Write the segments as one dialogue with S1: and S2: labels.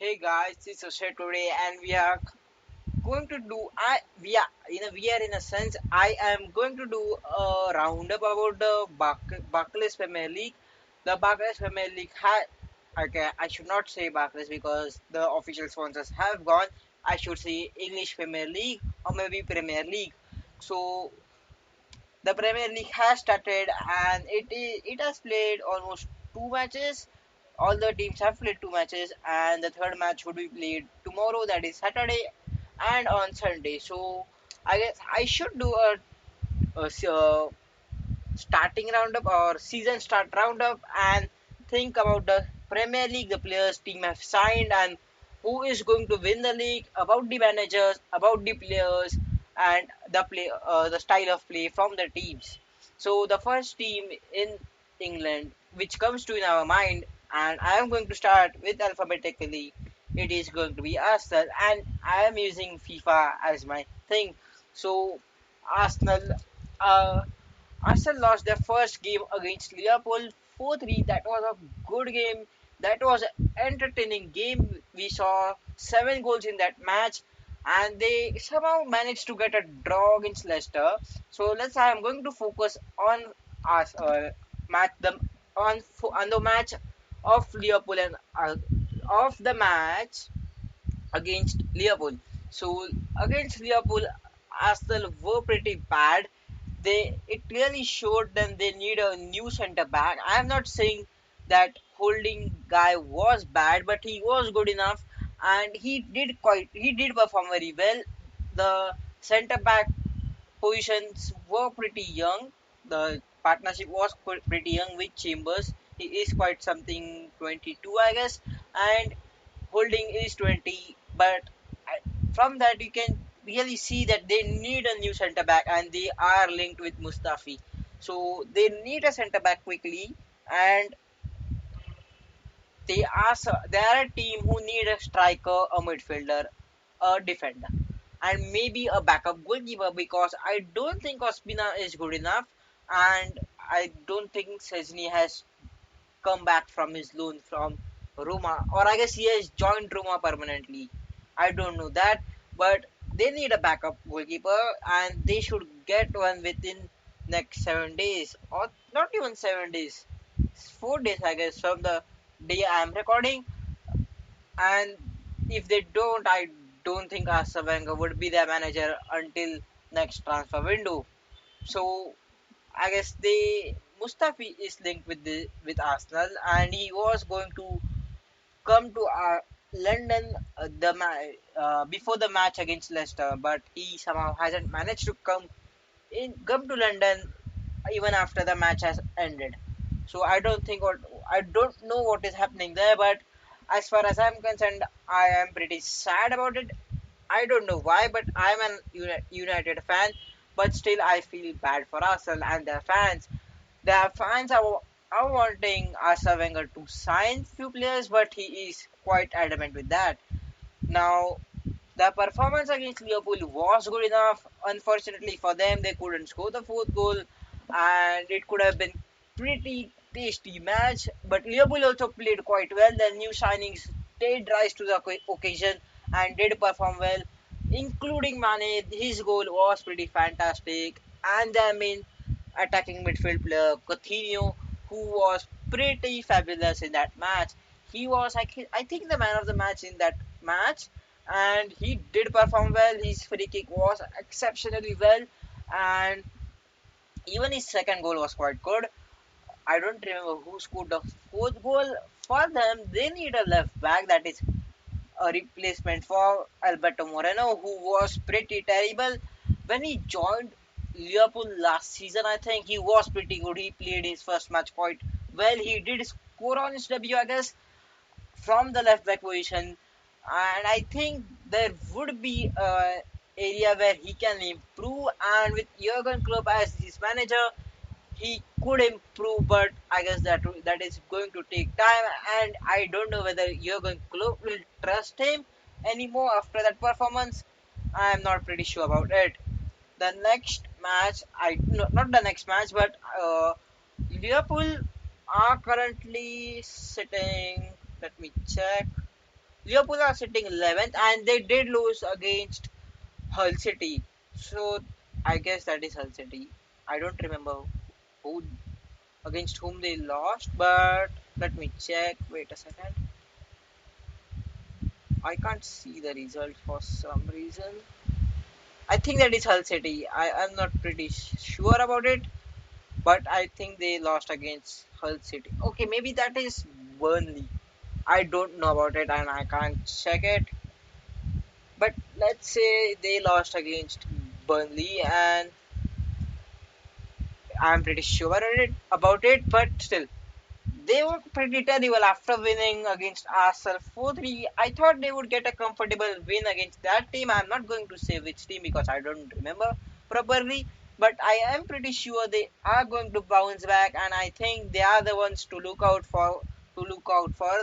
S1: Hey guys, this is Oshay today, and we are going to do. I we are in a sense. I am going to do a roundup about the Barclays Premier League. The Barclays Premier League had. Okay, I should not say Barclays because the official sponsors have gone. I should say English Premier League or maybe Premier League. So the Premier League has started, and it has played almost two matches. All the teams have played two matches, and the third match would be played tomorrow, that is Saturday, and on Sunday. So I guess I should do a starting roundup or season start roundup and think about the Premier League, the players team have signed, and who is going to win the league, about the managers, about the players, and the style of play from the teams. So the first team in England, which comes to in our mind, and I am going to start with alphabetically. It is going to be Arsenal, and I am using FIFA as my thing. So Arsenal. Uh, Arsenal lost their first game against Liverpool 4-3. That was a good game. That was an entertaining game. We saw 7 goals in that match, and they somehow managed to get a draw against Leicester. So I'm going to focus on us match them on the match of Liverpool and of the match against Liverpool. So against Liverpool, Arsenal were pretty bad. It clearly showed them they need a new centre back. I am not saying that holding guy was bad, but he was good enough, and he did perform very well. The centre back positions were pretty young. The partnership was pretty young with Chambers. He is quite something 22, I guess, and Holding is 20. But from that, you can really see that they need a new centre back, and they are linked with Mustafi. So they need a centre back quickly, and they are a team who need a striker, a midfielder, a defender, and maybe a backup goalkeeper because I don't think Ospina is good enough, and I don't think Szczesny has come back from his loan from Roma, or I guess he has joined Roma permanently. I don't know that, but they need a backup goalkeeper, and they should get one within next 7 days, or not even 7 days, 4 days, I guess, from the day I am recording. And if they don't, I don't think Arsene Wenger would be their manager until next transfer window. So I guess they Mustafi is linked with Arsenal, and he was going to come to London before the match against Leicester, but he somehow hasn't managed to come to London even after the match has ended. So I don't know what is happening there, but as far as I'm concerned, I am pretty sad about it. I don't know why, but I'm an United fan, but still I feel bad for Arsenal and their fans. Their fans are wanting Arsene Wenger to sign few players, but he is quite adamant with that. Now, the performance against Liverpool was good enough. Unfortunately for them, they couldn't score the fourth goal, and it could have been pretty tasty match. But Liverpool also played quite well. Their new signings did rise to the occasion and did perform well, including Mane. His goal was pretty fantastic, and their main attacking midfield player Coutinho, who was pretty fabulous in that match. He was, I think, the man of the match in that match, and he did perform well. His free kick was exceptionally well, and even his second goal was quite good. I don't remember who scored the fourth goal for them. They need a left back that is a replacement for Alberto Moreno, who was pretty terrible when he joined Liverpool last season. I think he was pretty good. He played his first match quite well. He did score on his debut, I guess, from the left back position, and I think there would be a area where he can improve. And with Jurgen Klopp as his manager, he could improve, but I guess that is going to take time, and I don't know whether Jurgen Klopp will trust him anymore after that performance. I am not pretty sure about it. The next match, I no, not the next match, but Liverpool are currently sitting. Let me check. Liverpool are sitting 11th, and they did lose against Hull City. So I guess that is Hull City. I don't remember who against whom they lost, but let me check. Wait a second. I can't see the result for some reason. I think that is Hull City. I'm not pretty sure about it, but I think they lost against Hull City. Okay, maybe that is Burnley. I don't know about it and I can't check it. But let's say they lost against Burnley, and I'm pretty sure about it, but still, they were pretty terrible after winning against Arsenal 4-3. I thought they would get a comfortable win against that team. I'm not going to say which team because I don't remember properly, but I am pretty sure they are going to bounce back, and I think they are the ones to look out for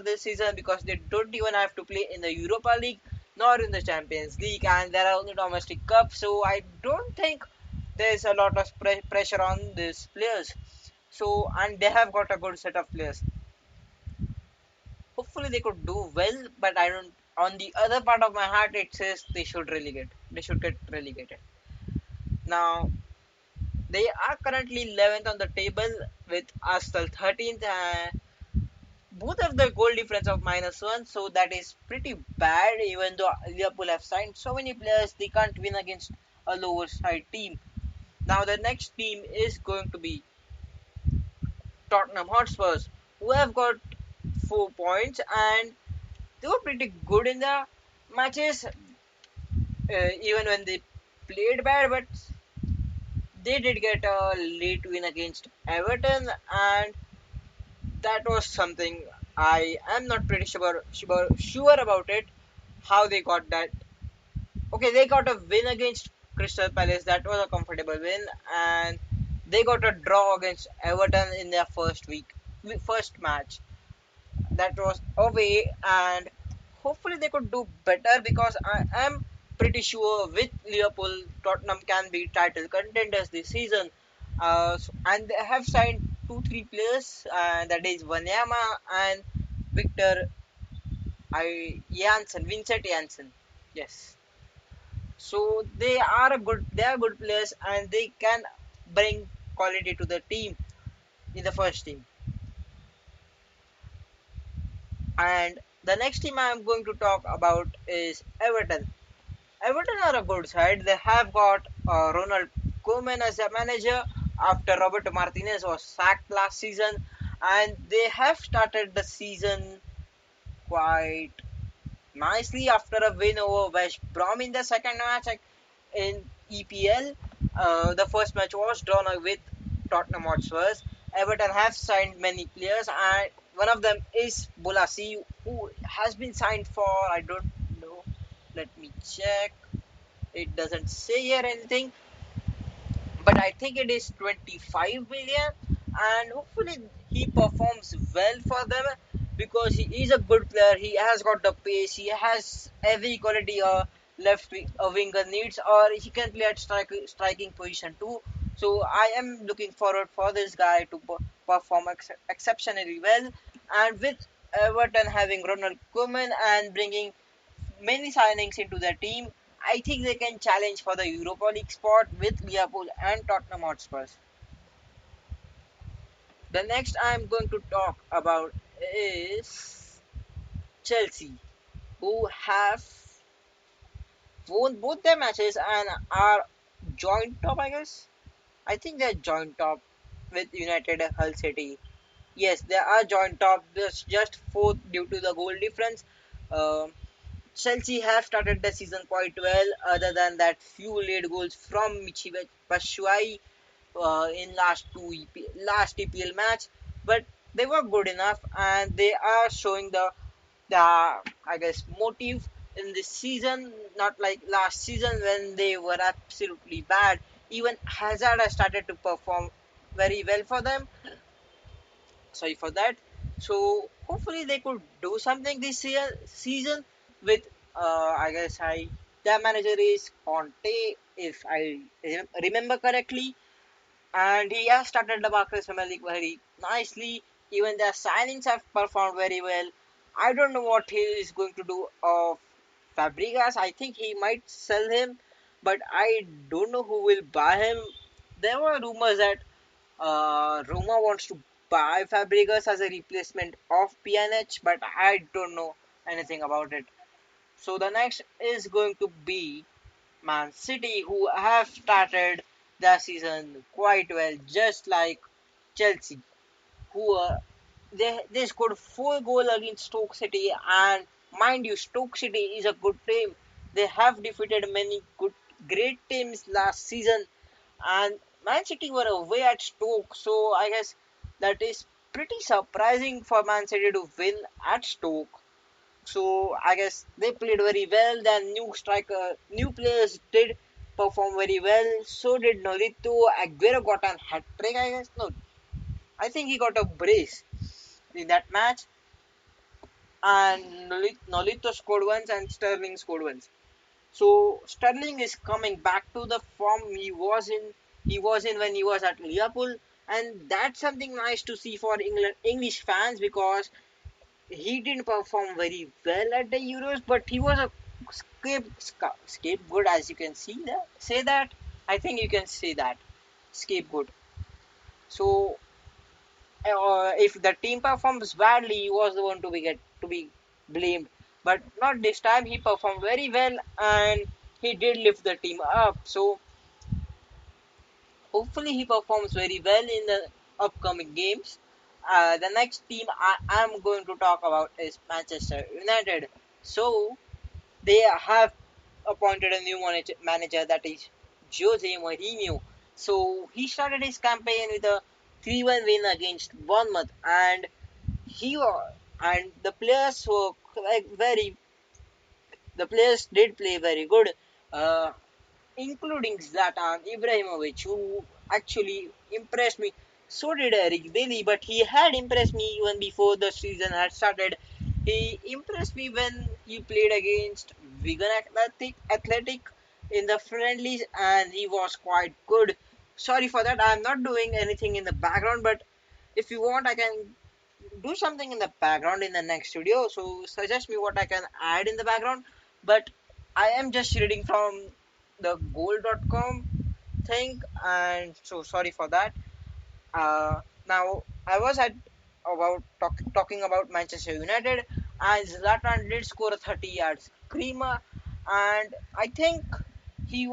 S1: this season because they don't even have to play in the Europa League nor in the Champions League, and there are only domestic cups, so I don't think there's a lot of pressure on these players. So, and they have got a good set of players. Hopefully, they could do well, but I don't. On the other part of my heart, it says they should relegate. They should get relegated. Now, they are currently 11th on the table with Arsenal 13th. Both have the goal difference of -1, so that is pretty bad. Even though Liverpool have signed so many players, they can't win against a lower side team. Now, the next team is going to be Tottenham Hotspurs, who have got 4 points, and they were pretty good in the matches, even when they played bad. But they did get a late win against Everton, and that was something I am not pretty sure about it. How they got that? Okay, they got a win against Crystal Palace. That was a comfortable win, and they got a draw against Everton in their first match. That was away, and hopefully they could do better because I am pretty sure with Liverpool, Tottenham can be title contenders this season. And they have signed 2-3 players, that is Wanyama and Victor Vincent Janssen. Yes. So they are good players, and they can bring quality to the team in the first team. And the next team I am going to talk about is Everton. Everton are a good side. They have got Ronald Koeman as a manager after Roberto Martinez was sacked last season, and they have started the season quite nicely after a win over West Brom in the second match in EPL. The first match was drawn with Tottenham Hotspurs. Everton have signed many players, and one of them is Bolasi, who has been signed for, I don't know. Let me check. It doesn't say here anything, but I think it is 25 million, and hopefully he performs well for them because he is a good player. He has got the pace, he has every quality a winger needs, or he can play at striking position too. So I am looking forward for this guy to perform exceptionally well, and with Everton having Ronald Koeman and bringing many signings into their team, I think they can challenge for the Europa League spot with Liverpool and Tottenham Hotspurs. The next I'm going to talk about is Chelsea, who have won both their matches and are joint top, I guess. I think they're joint top with United and Hull City. Yes, they are joint top. There's just fourth due to the goal difference. Um Chelsea have started the season quite well, other than that few late goals from Michi Batshuayi in last EPL match, but they were good enough, and they are showing the I guess motive in this season, not like last season when they were absolutely bad. Even Hazard has started to perform very well for them. Sorry for that. So hopefully they could do something this season with I guess I their manager is Conte, if I remember correctly, and he has started the Barclays Premier League very nicely. Even their signings have performed very well. I don't know what he is going to do of Fabregas. I think he might sell him, but I don't know who will buy him. There were rumors that Roma wants to buy Fabregas as a replacement of Pjanic, but I don't know anything about it. So the next is going to be Man City, who have started their season quite well, just like Chelsea, who they scored 4 goals against Stoke City, and mind you, Stoke City is a good team. They have defeated many great teams last season, and Man City were away at Stoke, so I guess that is pretty surprising for Man City to win at Stoke. So I guess they played very well. Then new players did perform very well. So did Nolito. Aguero got a hat trick, I guess. No, I think he got a brace in that match, and Nolito scored once and Sterling scored once. So Sterling is coming back to the form he was in. He was in when he was at Liverpool, and that's something nice to see for England English fans because he didn't perform very well at the Euros, but he was a scapegoat, as you can see that. Say that. I think you can say that scapegoat. So if the team performs badly, he was the one to be blamed. But not this time. He performed very well, and he did lift the team up. So hopefully he performs very well in the upcoming games. The next team I am going to talk about is Manchester United. So they have appointed a new manager, that is Jose Mourinho. So he started his campaign with a 3-1 win against Bournemouth, and he and the players did play very good, uh, including Zlatan Ibrahimovic, who actually impressed me. So did Eric Bailly, but he had impressed me even before the season had started. He impressed me when he played against Wigan Athletic in the friendlies, and he was quite good. Sorry for that, I'm not doing anything in the background, but if you want, I can do something in the background in the next video. So suggest me what I can add in the background. But I am just reading from the goal.com thing, and so sorry for that. Now I was at about talking about Manchester United, and Zlatan did score a 30 yards screamer, and I think he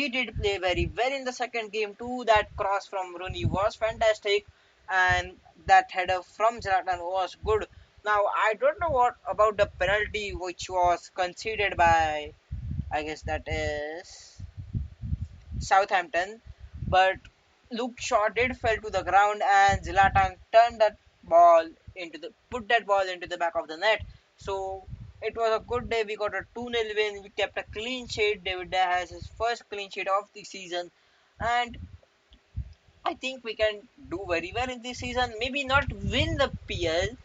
S1: did play very well in the second game too. That cross from Rooney was fantastic, and that header from Zlatan was good. Now I don't know what about the penalty which was conceded by, I guess that is Southampton, but Luke Shaw did fell to the ground, and Zlatan turned that ball put that ball into the back of the net. So it was a good day. We got a 2-0 win. We kept a clean sheet. David De has his first clean sheet of the season, and I think we can do very well in this season. Maybe not win the PL,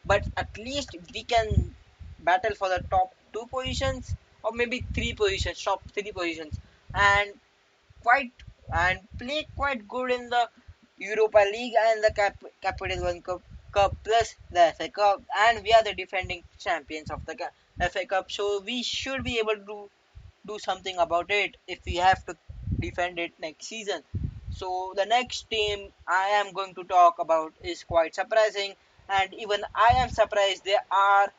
S1: but at least we can battle for the top two positions, or maybe top three positions, and quite play quite good in the Europa League and the Capital One Cup plus the FA Cup, and we are the defending champions of the FA Cup. So we should be able to do something about it if we have to defend it next season. So the next team I am going to talk about is quite surprising, and even I am surprised they are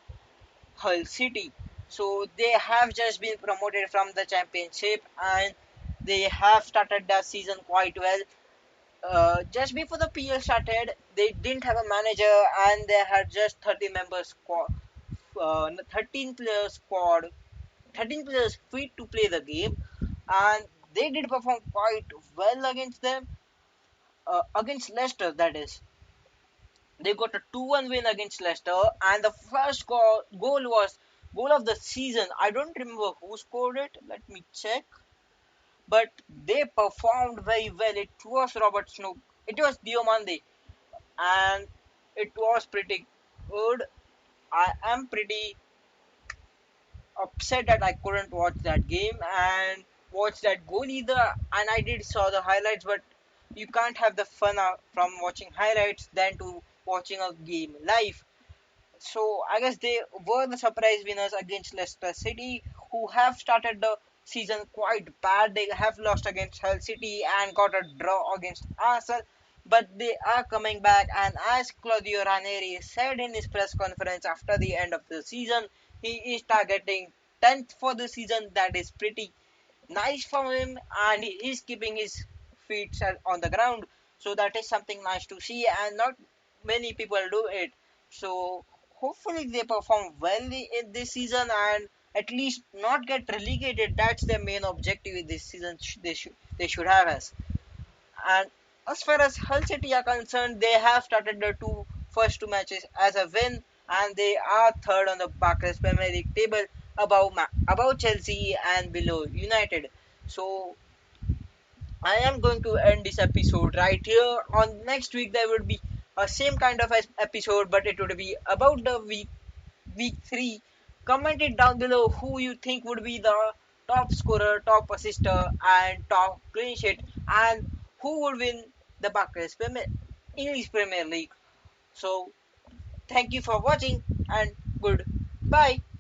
S1: Hull City. So they have just been promoted from the championship, and they have started the season quite well. Just before the PL started, they didn't have a manager, and they had just 30 members squad, 13 players squad, 13 players fit to play the game, and they did perform quite well against them, against Leicester. That is, they got a 2-1 win against Leicester, and the first goal was goal of the season. I don't remember who scored it. Let me check. But they performed very well. It was Robert Snook. It was Diomande, and it was pretty good. I am pretty upset that I couldn't watch that game and watch that goal either. And I did saw the highlights, but you can't have the fun from watching highlights than to watching a game live. So I guess they were the surprise winners against Leicester City, who have started the season quite bad. They have lost against Hull City and got a draw against Arsenal, but they are coming back. And as Claudio Ranieri said in his press conference after the end of the season, he is targeting 10th for the season. That is pretty nice from him, and he is keeping his feet on the ground. So that is something nice to see, and not many people do it. So hopefully they perform well in this season and at least not get relegated. That's their main objective in this season. They should have us. And as far as Hull City are concerned, they have started the first two matches as a win, and they are third on the Barclays Premier League table, above Chelsea and below United. So I am going to end this episode right here. On next week, there would be a same kind of episode, but it would be about the week three. Comment it down below who you think would be the top scorer, top assister, and top clean sheet, and who would win the Barclays English Premier League. So, thank you for watching, and goodbye.